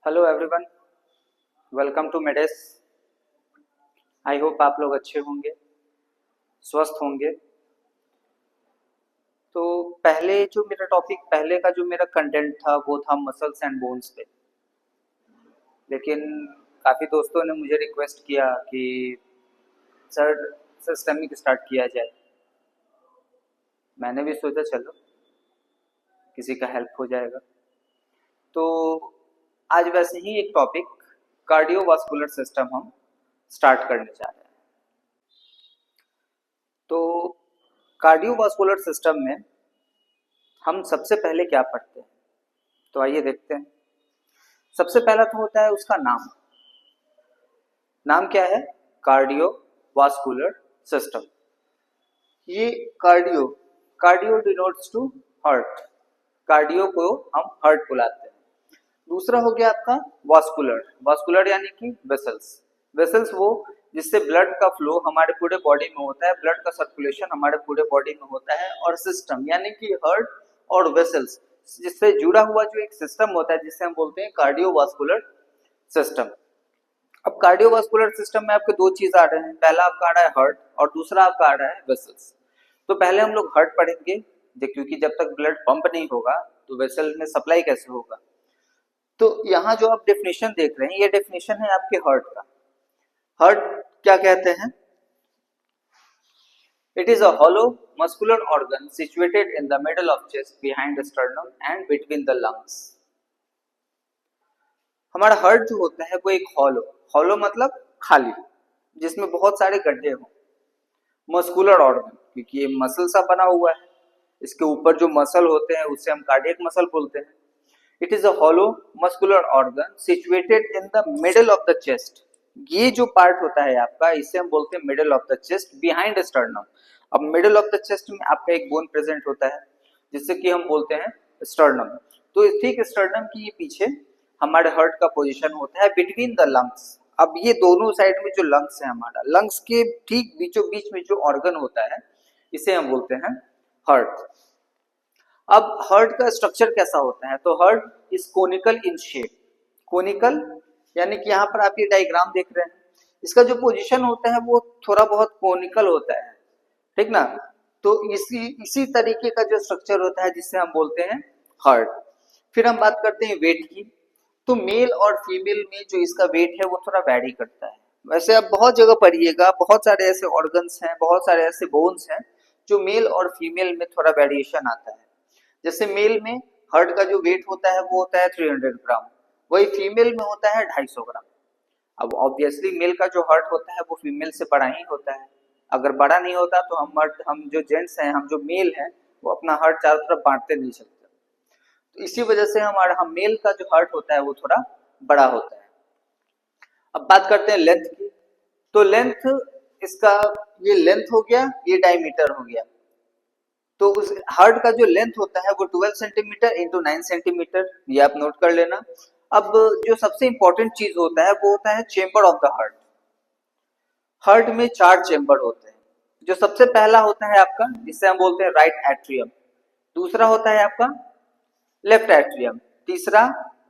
Hello everyone, welcome to मेडेस। I hope आप लोग अच्छे होंगे, स्वस्थ होंगे। तो पहले का जो मेरा कंटेंट था वो था मसल्स एंड बोन्स पे। लेकिन काफ़ी दोस्तों ने मुझे रिक्वेस्ट किया कि सर सिस्टमिक स्टार्ट किया जाए। मैंने भी सोचा चलो किसी का हेल्प हो जाएगा। तो आज वैसे ही एक टॉपिक कार्डियोवास्कुलर सिस्टम हम स्टार्ट करने जा रहे हैं। तो कार्डियोवास्कुलर सिस्टम में हम सबसे पहले क्या पढ़ते हैं, तो आइए देखते हैं। सबसे पहला तो होता है उसका नाम। नाम क्या है? Cardiovascular system. ये cardio cardio denotes to heart. Cardio को हम हार्ट बुलाते हैं। दूसरा हो गया आपका वास्कुलर। वास्कुलर यानी कि वेसल्स। वेसल्स वो जिससे ब्लड का फ्लो हमारे पूरे बॉडी में होता है, ब्लड का सर्कुलेशन हमारे पूरे बॉडी में होता है। और सिस्टम यानी कि हार्ट और वेसल्स जिससे जुड़ा हुआ जो एक सिस्टम होता है जिसे हम बोलते हैं कार्डियोवास्कुलर सिस्टम। अब कार्डियोवास्कुलर सिस्टम में आपके दो चीज आ रहे हैं। पहला आपका आ रहा है हार्ट और दूसरा आपका आ रहा है वेसल्स। तो पहले हम लोग हार्ट पढ़ेंगे, क्योंकि जब तक ब्लड पंप नहीं होगा तो वेसल में सप्लाई कैसे होगा। तो यहाँ जो आप डेफिनेशन देख रहे हैं ये डेफिनेशन है आपके हार्ट का। हार्ट क्या कहते हैं? It is a hollow muscular organ situated in the middle of chest behind the sternum and between the lungs. हमारा हार्ट जो होता है वो एक हॉलो, हॉलो मतलब खाली, जिसमें बहुत सारे गड्ढे हों। मस्कुलर ऑर्गन क्योंकि ये मसल सा बना हुआ है, इसके ऊपर जो मसल होते हैं उससे हम कार्डियक मसल बोलते हैं। It is a hollow muscular organ situated in the middle of the chest. ये जो पार्ट होता है आपका इसे हम बोलते हैं middle of the chest behind sternum. अब मिडल ऑफ द चेस्ट में आपका एक बोन प्रेजेंट होता है जिससे कि हम बोलते हैं स्टर्नम। तो ठीक स्टर्नम की ये पीछे हमारे हार्ट का पोजीशन होता है बिटवीन द लंग्स। अब ये दोनों साइड में जो लंग्स है, हमारा लंग्स के ठीक बीचों बीच में जो ऑर्गन होता है इसे हम बोलते हैं हार्ट। अब हार्ट का स्ट्रक्चर कैसा होता है? तो heart is conical in shape. Conical यानी कि यहाँ पर आप ये डायग्राम देख रहे हैं, इसका जो पोजीशन होता है वो थोड़ा बहुत कोनिकल होता है, ठीक ना। तो इसी तरीके का जो स्ट्रक्चर होता है जिससे हम बोलते हैं हार्ट। फिर हम बात करते हैं वेट की। तो मेल और फीमेल में जो इसका वेट है वो थोड़ा वैरी करता है। वैसे आप बहुत जगह पढ़िएगा, बहुत सारे ऐसे ऑर्गन्स हैं, बहुत सारे ऐसे बोन्स हैं जो मेल और फीमेल में थोड़ा वेरिएशन आता है। जैसे मेल में हार्ट का जो वेट होता है वो होता है 300 ग्राम, वही फीमेल में होता है 250 ग्राम। अब ऑब्वियसली मेल का जो हार्ट होता है वो फीमेल से बड़ा ही होता है। अगर बड़ा नहीं होता तो हम जो जेंट्स हैं, हम जो मेल हैं, वो अपना हार्ट चारों तरफ बांटते नहीं सकते। तो इसी वजह से हम मेल का जो हार्ट होता है वो थोड़ा बड़ा होता है। अब बात करते हैं लेंथ की। तो लेंथ इसका, ये लेंथ हो गया, ये डायमीटर हो गया। तो उस हार्ट का जो लेंथ होता है वो 12 सेंटीमीटर इंटू 9 सेंटीमीटर, ये आप नोट कर लेना। अब जो सबसे इंपॉर्टेंट चीज होता है वो होता है chamber of the heart. Heart में 4 चेंबर होते हैं। जो सबसे पहला होता है आपका जिसे हम बोलते हैं राइट एट्रियम, दूसरा होता है आपका लेफ्ट एट्रियम, तीसरा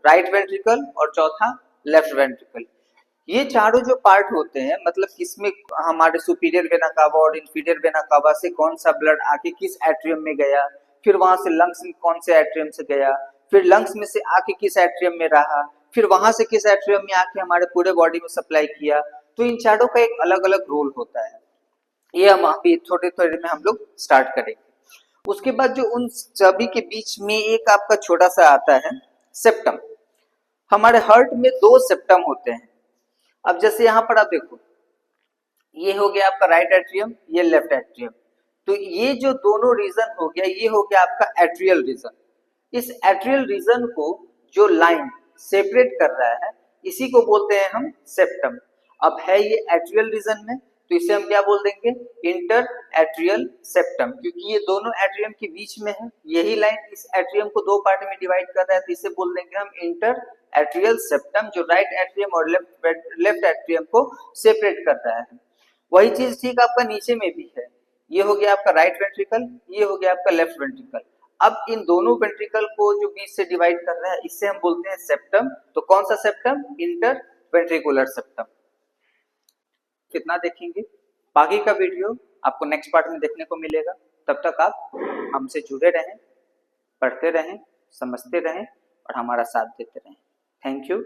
राइट वेंट्रिकल और चौथा लेफ्ट वेंट्रिकल। ये चारों जो पार्ट होते हैं, मतलब किसमें हमारे सुपीरियर वेना कावा और इंफीरियर वेना कावा से कौन सा ब्लड आके किस एट्रियम में गया, फिर वहां से लंग्स में कौन से एट्रियम से गया, फिर लंग्स में से आके किस एट्रियम में रहा, फिर वहां से किस एट्रियम में आके हमारे पूरे बॉडी में सप्लाई किया। तो इन चारों का एक अलग अलग रोल होता है। ये हम अभी थोड़े थोड़े में हम लोग स्टार्ट करेंगे। उसके बाद जो उन सभी के बीच में एक आपका छोटा सा आता है सेप्टम। हमारे हार्ट में 2 सेप्टम होते हैं। अब जैसे यहाँ पर आप देखो, ये हो गया आपका राइट एट्रियम, ये लेफ्ट एट्रियम। तो ये जो दोनों रीजन हो गया, ये हो गया आपका एट्रियल रीजन। इस एट्रियल रीजन को जो लाइन सेपरेट कर रहा है इसी को बोलते हैं हम सेप्टम। अब है ये एट्रियल रीजन में, तो इसे हम क्या बोल देंगे? इंटर एट्रियल सेप्टम, क्योंकि ये दोनों एट्रियम के बीच में है। यही लाइन इस एट्रियम को 2 पार्ट में डिवाइड कर रहा है, तो इसे बोल देंगे हम इंटर एट्रियल सेप्टम, जो राइट एट्रियम और लेफ्ट एट्रियम को सेपरेट कर रहा है। वही चीज ठीक आपका नीचे में भी है। ये हो गया आपका राइट वेंट्रिकल, ये हो गया आपका लेफ्ट वेंट्रिकल। अब इन दोनों वेंट्रिकल को जो बीच से डिवाइड कर रहा है इससे हम बोलते हैं सेप्टम। तो कौन सा सेप्टम? Inter ventricular septum. कितना देखेंगे, बाकी का वीडियो आपको नेक्स्ट पार्ट में देखने को मिलेगा। तब तक आप हमसे जुड़े रहें, पढ़ते रहें, समझते रहें और हमारा साथ देते रहें। Thank you.